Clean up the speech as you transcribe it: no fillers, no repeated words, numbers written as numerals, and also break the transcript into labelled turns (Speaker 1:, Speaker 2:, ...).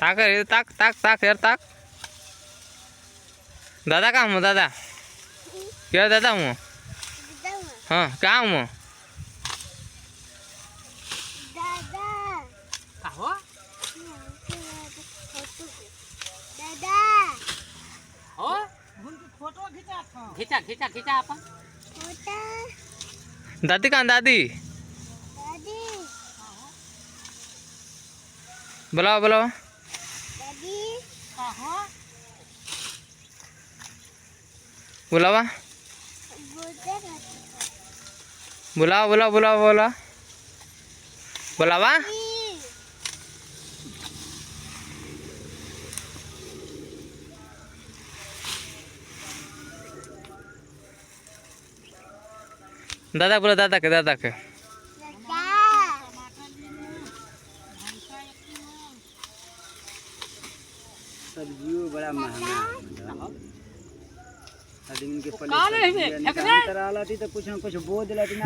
Speaker 1: ताक रे ताक ताक ताक यार ताक दादा कहाँ हूँ दादा क्या दादा हूँ हाँ कहाँ हूँ
Speaker 2: खींचा खींचा खींचा अपन
Speaker 1: दादी कहाँ दादी बुलाओ बुलाओ बुलावा बुलाओ बुलाओ बुलाओ बुलाओ बुलावा दादा बोला दादा के
Speaker 3: सब्जियों बड़ा महंगा आदमी के पले तो कुछ न कुछ बोझ लाती ना